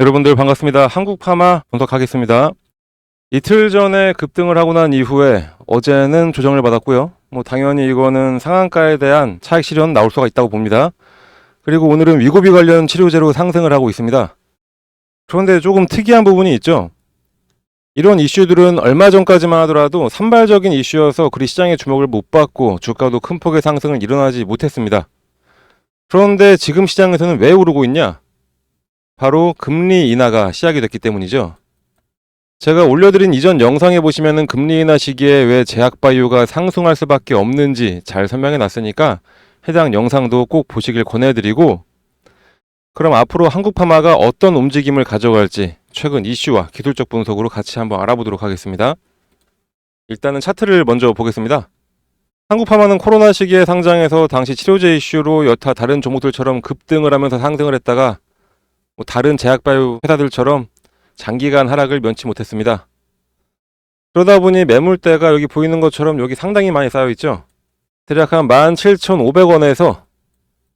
여러분들 반갑습니다. 한국파마 분석하겠습니다. 이틀 전에 급등을 하고 난 이후에 어제는 조정을 받았고요. 당연히 이거는 상한가에 대한 차익 실현 나올 수가 있다고 봅니다. 그리고 오늘은 위고비 관련 치료제로 상승을 하고 있습니다. 그런데 조금 특이한 부분이 있죠. 이런 이슈들은 얼마 전까지만 하더라도 산발적인 이슈여서 그리 시장의 주목을 못 받고 주가도 큰 폭의 상승을 일어나지 못했습니다. 그런데 지금 시장에서는 왜 오르고 있냐? 바로 금리 인하가 시작이 됐기 때문이죠. 제가 올려드린 이전 영상에 보시면은 금리 인하 시기에 왜 제약바이오가 상승할 수밖에 없는지 잘 설명해 놨으니까 해당 영상도 꼭 보시길 권해드리고, 그럼 앞으로 한국파마가 어떤 움직임을 가져갈지 최근 이슈와 기술적 분석으로 같이 한번 알아보도록 하겠습니다. 일단은 차트를 먼저 보겠습니다. 한국파마는 코로나 시기에 상장해서 당시 치료제 이슈로 여타 다른 종목들처럼 급등을 하면서 상승을 했다가 다른 제약바이오 회사들처럼 장기간 하락을 면치 못했습니다. 그러다 보니 매물대가 여기 보이는 것처럼 여기 상당히 많이 쌓여 있죠. 대략 한 17,500원에서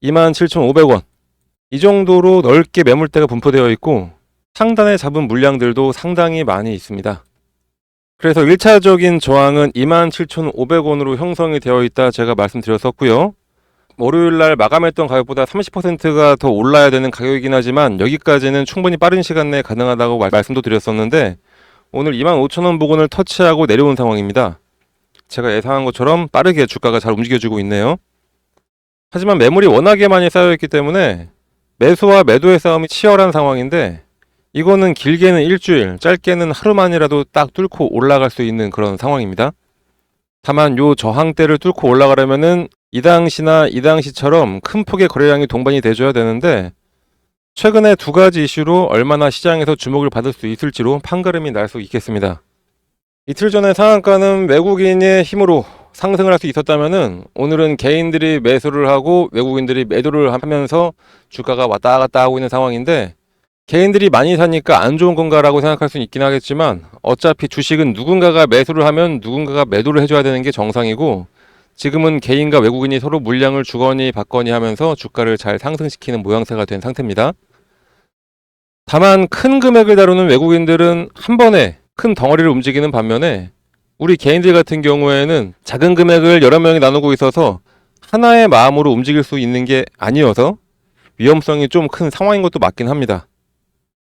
27,500원 이 정도로 넓게 매물대가 분포되어 있고, 상단에 잡은 물량들도 상당히 많이 있습니다. 그래서 1차적인 저항은 27,500원으로 형성이 되어 있다 제가 말씀드렸었고요. 월요일날 마감했던 가격보다 30%가 더 올라야 되는 가격이긴 하지만 여기까지는 충분히 빠른 시간 내에 가능하다고 말씀도 드렸었는데, 오늘 25,000원 부근을 터치하고 내려온 상황입니다. 제가 예상한 것처럼 빠르게 주가가 잘 움직여주고 있네요. 하지만 매물이 워낙에 많이 쌓여있기 때문에 매수와 매도의 싸움이 치열한 상황인데, 이거는 길게는 일주일, 짧게는 하루만이라도 딱 뚫고 올라갈 수 있는 그런 상황입니다. 다만 요 저항대를 뚫고 올라가려면은 이 당시처럼 큰 폭의 거래량이 동반이 돼줘야 되는데, 최근에 두 가지 이슈로 얼마나 시장에서 주목을 받을 수 있을지로 판가름이 날 수 있겠습니다. 이틀 전에 상한가는 외국인의 힘으로 상승을 할 수 있었다면은, 오늘은 개인들이 매수를 하고 외국인들이 매도를 하면서 주가가 왔다 갔다 하고 있는 상황인데, 개인들이 많이 사니까 안 좋은 건가라고 생각할 수는 있긴 하겠지만, 어차피 주식은 누군가가 매수를 하면 누군가가 매도를 해줘야 되는 게 정상이고, 지금은 개인과 외국인이 서로 물량을 주거니 받거니 하면서 주가를 잘 상승시키는 모양새가 된 상태입니다. 다만 큰 금액을 다루는 외국인들은 한 번에 큰 덩어리를 움직이는 반면에, 우리 개인들 같은 경우에는 작은 금액을 여러 명이 나누고 있어서 하나의 마음으로 움직일 수 있는 게 아니어서 위험성이 좀 큰 상황인 것도 맞긴 합니다.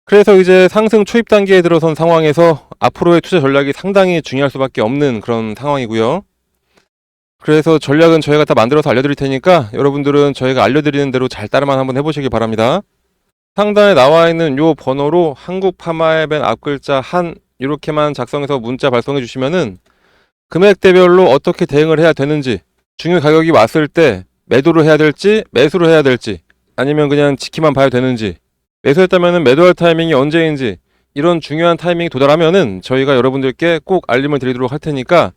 그래서 이제 상승 초입 단계에 들어선 상황에서 앞으로의 투자 전략이 상당히 중요할 수밖에 없는 그런 상황이고요. 그래서 전략은 저희가 다 만들어서 알려드릴 테니까 여러분들은 저희가 알려드리는 대로 잘 따라만 한번 해보시기 바랍니다. 상단에 나와 있는 요 번호로 한국파마의 맨 앞글자 한 이렇게만 작성해서 문자 발송해 주시면은 금액대별로 어떻게 대응을 해야 되는지, 중요 가격이 왔을 때 매도를 해야 될지 매수를 해야 될지, 아니면 그냥 지키만 봐야 되는지, 매수했다면은 매도할 타이밍이 언제인지, 이런 중요한 타이밍이 도달하면은 저희가 여러분들께 꼭 알림을 드리도록 할 테니까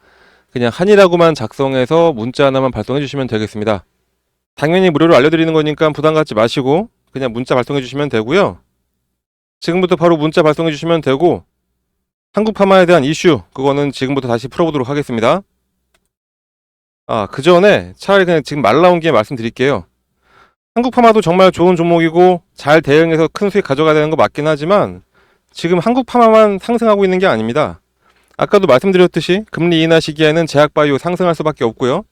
그냥 한이라고만 작성해서 문자 하나만 발송해 주시면 되겠습니다. 당연히 무료로 알려드리는 거니까 부담 갖지 마시고 그냥 문자 발송해 주시면 되고요. 지금부터 바로 문자 발송해 주시면 되고, 한국파마에 대한 이슈 그거는 지금부터 다시 풀어보도록 하겠습니다. 그 전에 차라리 그냥 지금 말 나온 김에 말씀드릴게요. 한국파마도 정말 좋은 종목이고 잘 대응해서 큰 수익 가져가야 되는 거 맞긴 하지만, 지금 한국파마만 상승하고 있는 게 아닙니다. 아까도 말씀드렸듯이 금리 인하 시기에는 제약바이오 상승할 수밖에 없고요.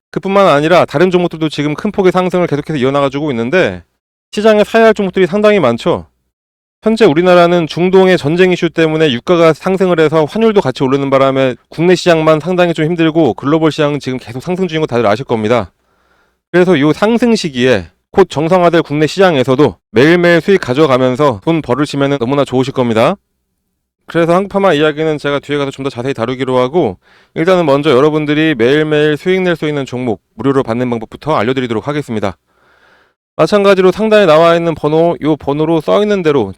그뿐만 아니라 다른 종목들도 지금 큰 폭의 상승을 계속해서 이어나가지고 있는데, 시장에 사야 할 종목들이 상당히 많죠. 현재 우리나라는 중동의 전쟁 이슈 때문에 유가가 상승을 해서 환율도 같이 오르는 바람에 국내 시장만 상당히 좀 힘들고, 글로벌 시장은 지금 계속 상승 중인 거 다들 아실 겁니다. 그래서 이 상승 시기에 곧 정상화될 국내 시장에서도 매일매일 수익 가져가면서 돈 벌으시면 너무나 좋으실 겁니다. 그래서 한국파마 이야기는 제가 뒤에 가서 좀 더 자세히 다루기로 하고, 일단은 먼저 여러분들이 매일매일 수익 낼 수 있는 종목 무료로 받는 방법부터 알려드리도록 하겠습니다. 마찬가지로 상단에 나와 있는 번호, 요 번호로 써 있는 대로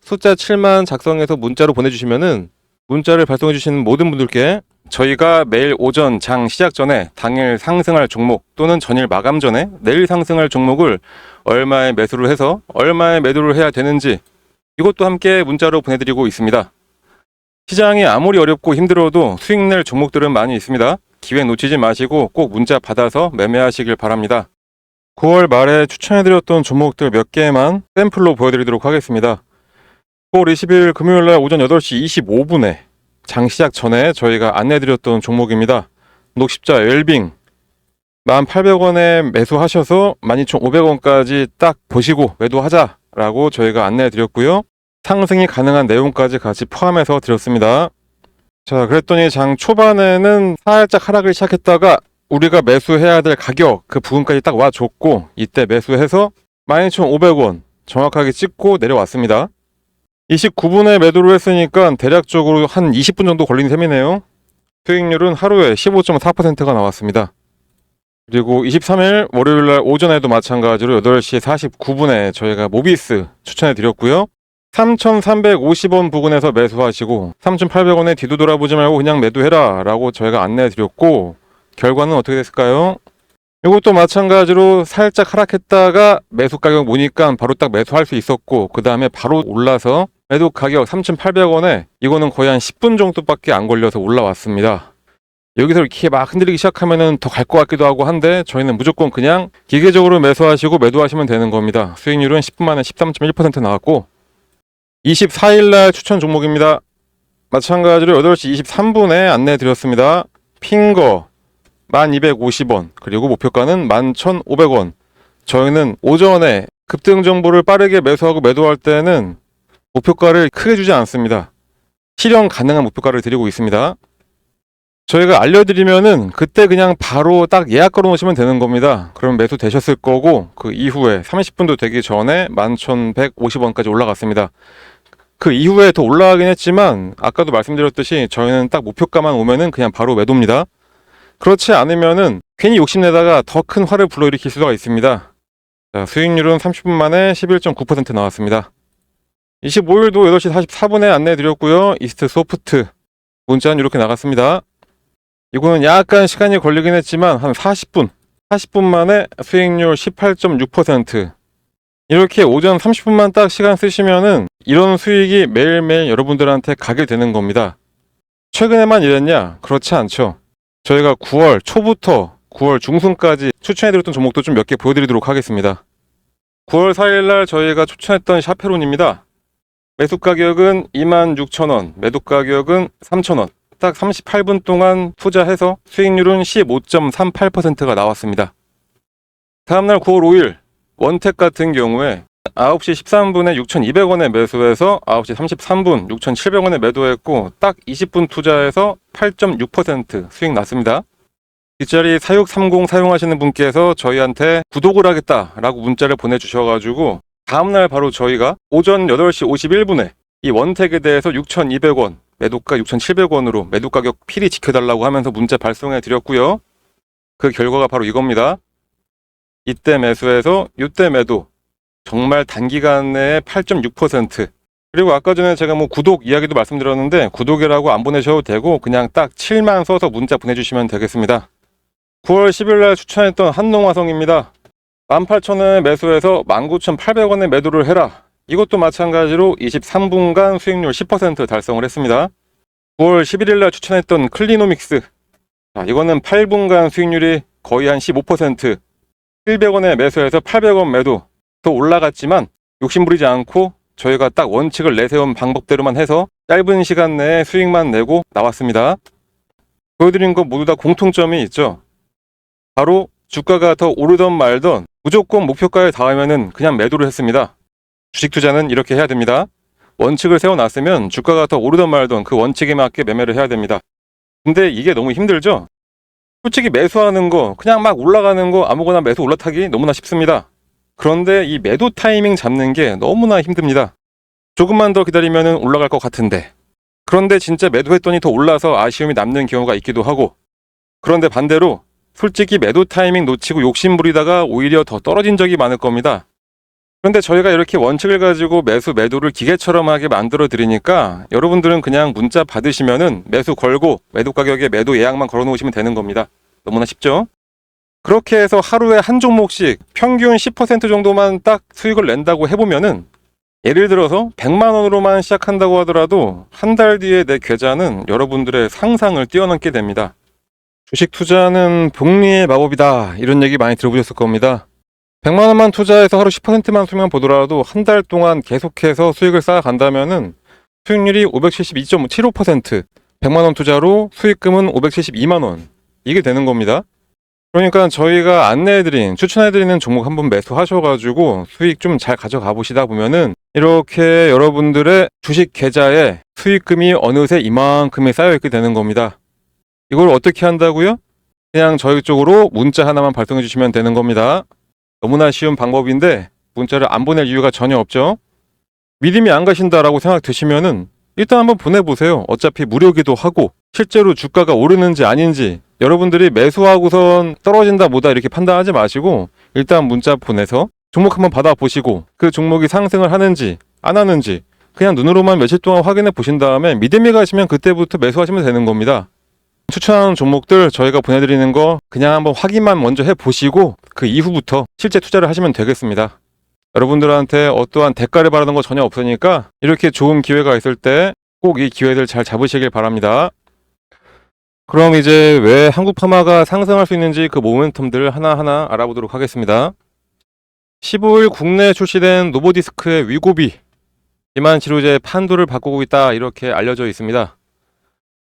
숫자 7만 작성해서 문자로 보내주시면은, 문자를 발송해 주시는 모든 분들께 저희가 매일 오전 장 시작 전에 당일 상승할 종목 또는 전일 마감 전에 내일 상승할 종목을 얼마에 매수를 해서 얼마에 매도를 해야 되는지, 이것도 함께 문자로 보내드리고 있습니다. 시장이 아무리 어렵고 힘들어도 수익 낼 종목들은 많이 있습니다. 기회 놓치지 마시고 꼭 문자 받아서 매매하시길 바랍니다. 9월 말에 추천해드렸던 종목들 몇 개만 샘플로 보여드리도록 하겠습니다. 9월 20일 금요일날 오전 8시 25분에 장 시작 전에 저희가 안내해드렸던 종목입니다. 녹십자 웰빙 1,800원에 매수하셔서 12,500원까지 딱 보시고 매도하자라고 저희가 안내해드렸고요. 상승이 가능한 내용까지 같이 포함해서 드렸습니다. 자, 그랬더니 장 초반에는 살짝 하락을 시작했다가 우리가 매수해야 될 가격 그 부분까지 딱 와줬고 이때 매수해서 12,500원 정확하게 찍고 내려왔습니다. 29분에 매도를 했으니까 대략적으로 한 20분 정도 걸린 셈이네요. 수익률은 하루에 15.4%가 나왔습니다. 그리고 23일 월요일날 오전에도 마찬가지로 8시 49분에 저희가 모비스 추천해 드렸고요. 3,350원 부근에서 매수하시고 3,800원에 뒤도 돌아보지 말고 그냥 매도해라 라고 저희가 안내해 드렸고 결과는 어떻게 됐을까요? 이것도 마찬가지로 살짝 하락했다가 매수 가격 보니까 바로 딱 매수할 수 있었고 그 다음에 바로 올라서 매도 가격 3,800원에 이거는 거의 한 10분 정도밖에 안 걸려서 올라왔습니다. 여기서 이렇게 막 흔들리기 시작하면은 더 갈 것 같기도 하고 한데 저희는 무조건 그냥 기계적으로 매수하시고 매도하시면 되는 겁니다. 수익률은 10분 만에 13.1% 나왔고 24일날 추천 종목입니다. 마찬가지로 8시 23분에 안내 드렸습니다. 핑거 1,250원 그리고 목표가는 11,500원. 저희는 오전에 급등 정보를 빠르게 매수하고 매도할 때는 목표가를 크게 주지 않습니다. 실현 가능한 목표가를 드리고 있습니다. 저희가 알려드리면은 그때 그냥 바로 딱 예약 걸어 놓으시면 되는 겁니다. 그럼 매수 되셨을 거고 그 이후에 30분도 되기 전에 11,150원까지 올라갔습니다. 그 이후에 더 올라가긴 했지만 아까도 말씀드렸듯이 저희는 딱 목표가만 오면은 그냥 바로 매도입니다. 그렇지 않으면은 괜히 욕심내다가 더 큰 화를 불러일으킬 수가 있습니다. 자, 수익률은 30분 만에 11.9% 나왔습니다. 25일도 8시 44분에 안내 드렸고요. 이스트 소프트 문자는 이렇게 나갔습니다. 이거는 약간 시간이 걸리긴 했지만 한 40분 만에 수익률 18.6%. 이렇게 오전 30분만 딱 시간 쓰시면은 이런 수익이 매일매일 여러분들한테 가게 되는 겁니다. 최근에만 이랬냐? 그렇지 않죠. 저희가 9월 초부터 9월 중순까지 추천해드렸던 종목도 좀 몇 개 보여드리도록 하겠습니다. 9월 4일날 저희가 추천했던 샤페론입니다. 매수 가격은 26,000원, 매도 가격은 3,000원. 딱 38분 동안 투자해서 수익률은 15.38%가 나왔습니다. 다음날 9월 5일 원택 같은 경우에 9시 13분에 6,200원에 매수해서 9시 33분 6,700원에 매도했고 딱 20분 투자해서 8.6% 수익 났습니다. 뒷자리 4630 사용하시는 분께서 저희한테 구독을 하겠다라고 문자를 보내주셔가지고 다음날 바로 저희가 오전 8시 51분에 이 원택에 대해서 6,200원 매도가 6,700원으로 매도 가격 필히 지켜달라고 하면서 문자 발송해 드렸고요. 그 결과가 바로 이겁니다. 이때 매수해서 이때 매도 정말 단기간 내에 8.6%. 그리고 아까 전에 제가 구독 이야기도 말씀드렸는데 구독이라고 안 보내셔도 되고 그냥 딱 7만 써서 문자 보내주시면 되겠습니다. 9월 10일날 추천했던 한농화성입니다. 18,000원에 매수해서 19,800원에 매도를 해라. 이것도 마찬가지로 23분간 수익률 10% 달성을 했습니다. 9월 11일날 추천했던 클리노믹스. 자, 이거는 8분간 수익률이 거의 한 15%. 700원에 매수해서 800원 매도. 더 올라갔지만 욕심부리지 않고 저희가 딱 원칙을 내세운 방법대로만 해서 짧은 시간 내에 수익만 내고 나왔습니다. 보여드린 것 모두 다 공통점이 있죠. 바로 주가가 더 오르던 말던 무조건 목표가에 닿으면 그냥 매도를 했습니다. 주식 투자는 이렇게 해야 됩니다. 원칙을 세워놨으면 주가가 더 오르던 말던 그 원칙에 맞게 매매를 해야 됩니다. 근데 이게 너무 힘들죠? 솔직히 매수하는 거 그냥 막 올라가는 거 아무거나 매수 올라타기 너무나 쉽습니다. 그런데 이 매도 타이밍 잡는 게 너무나 힘듭니다. 조금만 더 기다리면 올라갈 것 같은데 그런데 진짜 매도했더니 더 올라서 아쉬움이 남는 경우가 있기도 하고 그런데 반대로 솔직히 매도 타이밍 놓치고 욕심 부리다가 오히려 더 떨어진 적이 많을 겁니다. 그런데 저희가 이렇게 원칙을 가지고 매수 매도를 기계처럼 하게 만들어 드리니까 여러분들은 그냥 문자 받으시면은 매수 걸고 매도 가격에 매도 예약만 걸어 놓으시면 되는 겁니다. 너무나 쉽죠? 그렇게 해서 하루에 한 종목씩 평균 10% 정도만 딱 수익을 낸다고 해보면은 예를 들어서 100만 원으로만 시작한다고 하더라도 한 달 뒤에 내 계좌는 여러분들의 상상을 뛰어넘게 됩니다. 주식 투자는 복리의 마법이다 이런 얘기 많이 들어보셨을 겁니다. 100만 원만 투자해서 하루 10%만 수익만 보더라도 한 달 동안 계속해서 수익을 쌓아간다면은 수익률이 572.75%, 100만 원 투자로 수익금은 572만 원. 이게 되는 겁니다. 그러니까 저희가 안내해드린, 추천해드리는 종목 한번 매수하셔가지고 수익 좀 잘 가져가 보시다 보면은 이렇게 여러분들의 주식 계좌에 수익금이 어느새 이만큼이 쌓여있게 되는 겁니다. 이걸 어떻게 한다고요? 그냥 저희 쪽으로 문자 하나만 발송해 주시면 되는 겁니다. 너무나 쉬운 방법인데 문자를 안 보낼 이유가 전혀 없죠. 믿음이 안 가신다라고 생각 드시면은 일단 한번 보내보세요. 어차피 무료기도 하고 실제로 주가가 오르는지 아닌지 여러분들이 매수하고선 떨어진다 뭐다 이렇게 판단하지 마시고 일단 문자 보내서 종목 한번 받아보시고 그 종목이 상승을 하는지 안 하는지 그냥 눈으로만 며칠 동안 확인해 보신 다음에 믿음이 가시면 그때부터 매수하시면 되는 겁니다. 추천하는 종목들 저희가 보내드리는 거 그냥 한번 확인만 먼저 해보시고 그 이후부터 실제 투자를 하시면 되겠습니다. 여러분들한테 어떠한 대가를 바라는 거 전혀 없으니까 이렇게 좋은 기회가 있을 때 꼭 이 기회들 잘 잡으시길 바랍니다. 그럼 이제 왜 한국 파마가 상승할 수 있는지 그 모멘텀들 하나하나 알아보도록 하겠습니다. 15일 국내에 출시된 노보디스크의 위고비 비만 치료제 판도를 바꾸고 있다 이렇게 알려져 있습니다.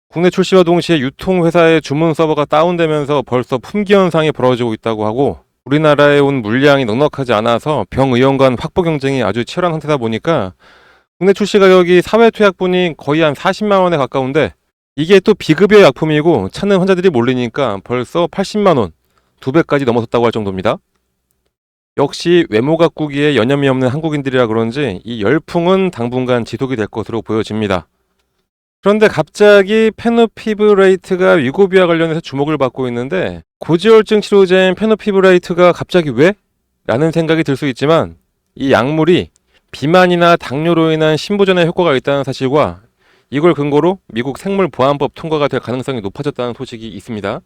국내 출시와 동시에 유통회사의 주문 서버가 다운되면서 벌써 품귀 현상이 벌어지고 있다고 하고 우리나라에 온 물량이 넉넉하지 않아서 병의원 간 확보 경쟁이 아주 치열한 상태다 보니까 국내 출시 가격이 사회투약분이 거의 한 40만 원에 가까운데 이게 또 비급여 약품이고 찾는 환자들이 몰리니까 벌써 80만 원, 2배까지 넘어섰다고 할 정도입니다. 역시 외모 가꾸기에 여념이 없는 한국인들이라 그런지 이 열풍은 당분간 지속이 될 것으로 보여집니다. 그런데 갑자기 페노피브레이트가 위고비와 관련해서 주목을 받고 있는데 고지혈증 치료제인 페노피브레이트가 갑자기 왜? 라는 생각이 들 수 있지만 이 약물이 비만이나 당뇨로 인한 신부전에 효과가 있다는 사실과 이걸 근거로 미국 생물보안법 통과가 될 가능성이 높아졌다는 소식이 있습니다.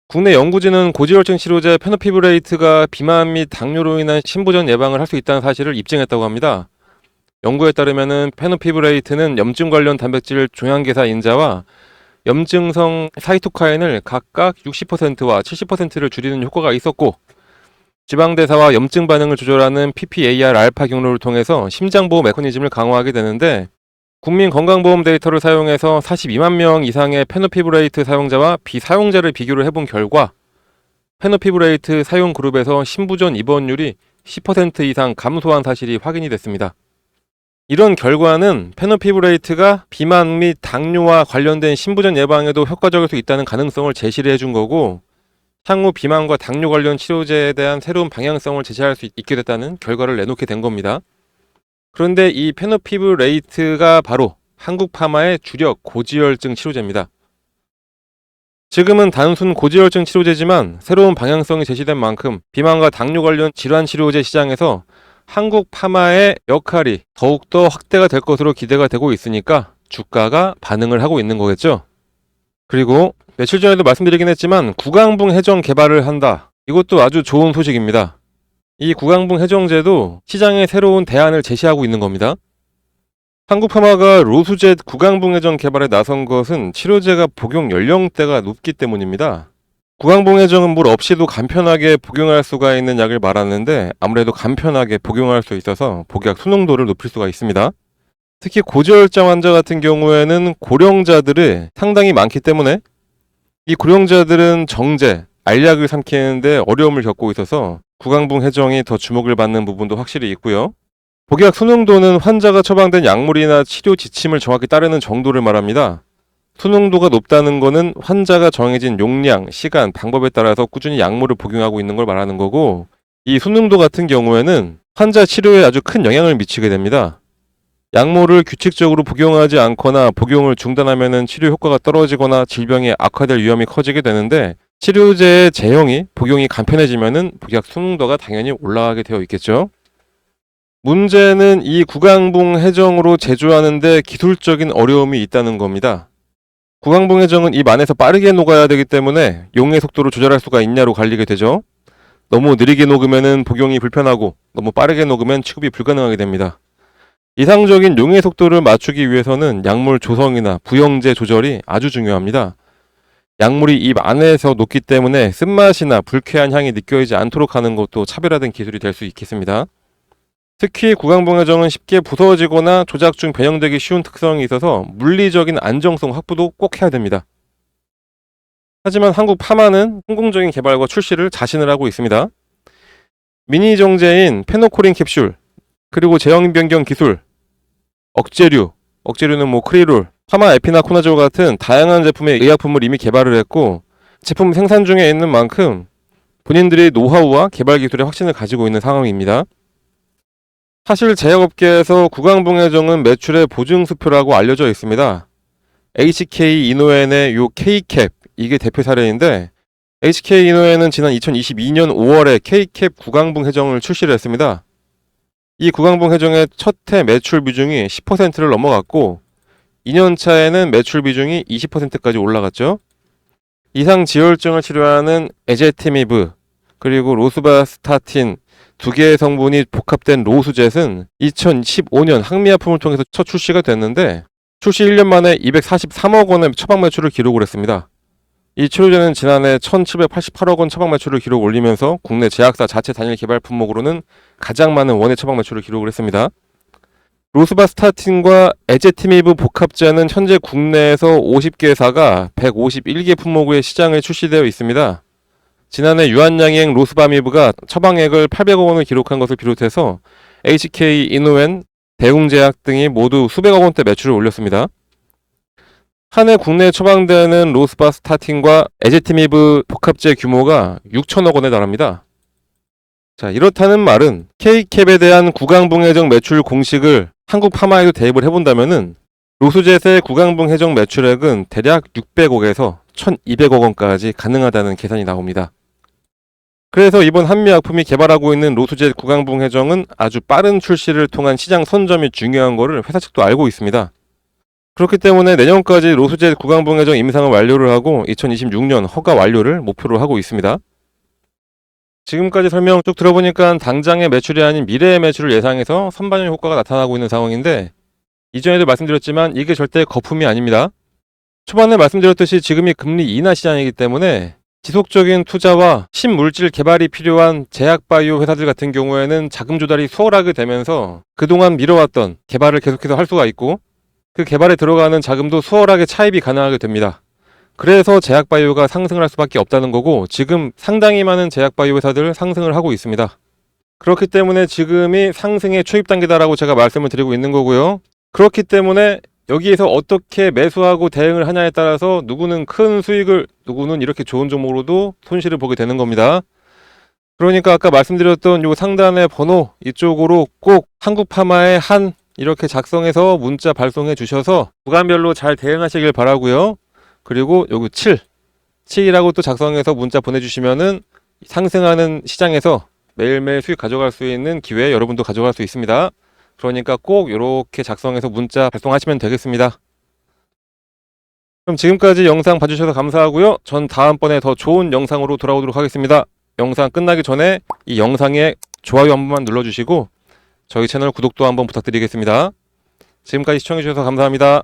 국내 연구진은 고지혈증 치료제 페노피브레이트가 비만 및 당뇨로 인한 신부전 예방을 할 수 있다는 사실을 입증했다고 합니다. 연구에 따르면 페노피브레이트는 염증 관련 단백질 종양계사 인자와 염증성 사이토카인을 각각 60%와 70%를 줄이는 효과가 있었고 지방대사와 염증 반응을 조절하는 PPAR 알파 경로를 통해서 심장보호 메커니즘을 강화하게 되는데 국민건강보험 데이터를 사용해서 42만 명 이상의 페노피브레이트 사용자와 비사용자를 비교를 해본 결과 페노피브레이트 사용 그룹에서 신부전 입원율이 10% 이상 감소한 사실이 확인이 됐습니다. 이런 결과는 페노피브레이트가 비만 및 당뇨와 관련된 신부전 예방에도 효과적일 수 있다는 가능성을 제시를 해준 거고 향후 비만과 당뇨 관련 치료제에 대한 새로운 방향성을 제시할 수 있게 됐다는 결과를 내놓게 된 겁니다. 그런데 이 페노피브레이트가 바로 한국 파마의 주력 고지혈증 치료제입니다. 지금은 단순 고지혈증 치료제지만 새로운 방향성이 제시된 만큼 비만과 당뇨 관련 질환 치료제 시장에서 한국 파마의 역할이 더욱더 확대가 될 것으로 기대가 되고 있으니까 주가가 반응을 하고 있는 거겠죠. 그리고 며칠 전에도 말씀드리긴 했지만 구강붕 해정 개발을 한다. 이것도 아주 좋은 소식입니다. 이 구강붕 해정제도 시장에 새로운 대안을 제시하고 있는 겁니다. 한국 파마가 로수젯 구강붕 해정 개발에 나선 것은 치료제가 복용 연령대가 높기 때문입니다. 구강붕 해정은 물 없이도 간편하게 복용할 수가 있는 약을 말하는데 아무래도 간편하게 복용할 수 있어서 복약 순응도를 높일 수가 있습니다. 특히 고지혈증 환자 같은 경우에는 고령자들이 상당히 많기 때문에 이 고령자들은 정제, 알약을 삼키는데 어려움을 겪고 있어서 구강붕 해정이 더 주목을 받는 부분도 확실히 있고요. 복약 순응도는 환자가 처방된 약물이나 치료 지침을 정확히 따르는 정도를 말합니다. 순응도가 높다는 것은 환자가 정해진 용량, 시간, 방법에 따라서 꾸준히 약물을 복용하고 있는 걸 말하는 거고 이 순응도 같은 경우에는 환자 치료에 아주 큰 영향을 미치게 됩니다. 약물을 규칙적으로 복용하지 않거나 복용을 중단하면 치료 효과가 떨어지거나 질병이 악화될 위험이 커지게 되는데 치료제의 제형이 복용이 간편해지면 복약 순응도가 당연히 올라가게 되어 있겠죠. 문제는 이 구강붕 해정으로 제조하는데 기술적인 어려움이 있다는 겁니다. 구강붕 해정은 입 안에서 빠르게 녹아야 되기 때문에 용의 속도를 조절할 수가 있냐로 갈리게 되죠. 너무 느리게 녹으면 복용이 불편하고 너무 빠르게 녹으면 취급이 불가능하게 됩니다. 이상적인 용의 속도를 맞추기 위해서는 약물 조성이나 부영제 조절이 아주 중요합니다. 약물이 입 안에서 녹기 때문에 쓴맛이나 불쾌한 향이 느껴지지 않도록 하는 것도 차별화된 기술이 될 수 있겠습니다. 특히 구강봉해정은 쉽게 부서지거나 조작 중 변형되기 쉬운 특성이 있어서 물리적인 안정성 확보도 꼭 해야 됩니다. 하지만 한국 파마는 성공적인 개발과 출시를 자신을 하고 있습니다. 미니 정제인 페노코린 캡슐, 그리고 제형 변경 기술, 억제류는 뭐 크리롤, 파마 에피나코나졸 같은 다양한 제품의 의약품을 이미 개발을 했고, 제품 생산 중에 있는 만큼 본인들이 노하우와 개발 기술의 확신을 가지고 있는 상황입니다. 사실 제약업계에서 구강봉해정은 매출의 보증수표라고 알려져 있습니다. HK 이노엔의 요 K캡, 이게 대표 사례인데, HK 이노엔은 지난 2022년 5월에 K캡 구강봉해정을 출시를 했습니다. 이 구강봉해정의 첫 해 매출 비중이 10%를 넘어갔고 2년 차에는 매출 비중이 20%까지 올라갔죠. 이상 지혈증을 치료하는 에제티미브 그리고 로스바스타틴 두 개의 성분이 복합된 로수젯은 2015년 항미약품을 통해서 첫 출시가 됐는데 출시 1년 만에 243억 원의 처방 매출을 기록을 했습니다. 이 치료제는 지난해 1788억 원 처방 매출을 기록 올리면서 국내 제약사 자체 단일 개발 품목으로는 가장 많은 원예 처방 매출을 기록을 했습니다. 로스바스타틴과 에제티미브 복합제는 현재 국내에서 50개사가 151개 품목의 시장에 출시되어 있습니다. 지난해 유한양행 로스바미브가 처방액을 800억 원을 기록한 것을 비롯해서 HK 이노엔, 대웅제약 등이 모두 수백억 원대 매출을 올렸습니다. 한 해 국내에 처방되는 로스바스타틴과 에제티미브 복합제 규모가 6천억 원에 달합니다. 자, 이렇다는 말은 K캡에 대한 구강봉해정 매출 공식을 한국 파마에도 대입을 해본다면은 로수젯의 구강봉해정 매출액은 대략 600억에서 1200억 원까지 가능하다는 계산이 나옵니다. 그래서 이번 한미약품이 개발하고 있는 로수젯 구강봉해정은 아주 빠른 출시를 통한 시장 선점이 중요한 거를 회사 측도 알고 있습니다. 그렇기 때문에 내년까지 로수젯 구강봉해정 임상을 완료를 하고 2026년 허가 완료를 목표로 하고 있습니다. 지금까지 설명 쭉 들어보니까 당장의 매출이 아닌 미래의 매출을 예상해서 선반영 효과가 나타나고 있는 상황인데, 이전에도 말씀드렸지만 이게 절대 거품이 아닙니다. 초반에 말씀드렸듯이 지금이 금리 인하 시장이기 때문에 지속적인 투자와 신물질 개발이 필요한 제약바이오 회사들 같은 경우에는 자금 조달이 수월하게 되면서 그동안 미뤄왔던 개발을 계속해서 할 수가 있고, 그 개발에 들어가는 자금도 수월하게 차입이 가능하게 됩니다. 그래서 제약바이오가 상승을 할 수밖에 없다는 거고, 지금 상당히 많은 제약바이오 회사들 상승을 하고 있습니다. 그렇기 때문에 지금이 상승의 초입 단계다라고 제가 말씀을 드리고 있는 거고요. 그렇기 때문에 여기에서 어떻게 매수하고 대응을 하냐에 따라서 누구는 큰 수익을, 누구는 이렇게 좋은 종목으로도 손실을 보게 되는 겁니다. 그러니까 아까 말씀드렸던 요 상단의 번호 이쪽으로 꼭 한국파마의 한 이렇게 작성해서 문자 발송해 주셔서 구간별로 잘 대응하시길 바라고요. 그리고 여기 7이라고 또 작성해서 문자 보내주시면은 상승하는 시장에서 매일매일 수익 가져갈 수 있는 기회 여러분도 가져갈 수 있습니다. 그러니까 꼭 이렇게 작성해서 문자 발송하시면 되겠습니다. 그럼 지금까지 영상 봐주셔서 감사하고요. 전 다음번에 더 좋은 영상으로 돌아오도록 하겠습니다. 영상 끝나기 전에 이 영상에 좋아요 한 번만 눌러주시고 저희 채널 구독도 한번 부탁드리겠습니다. 지금까지 시청해주셔서 감사합니다.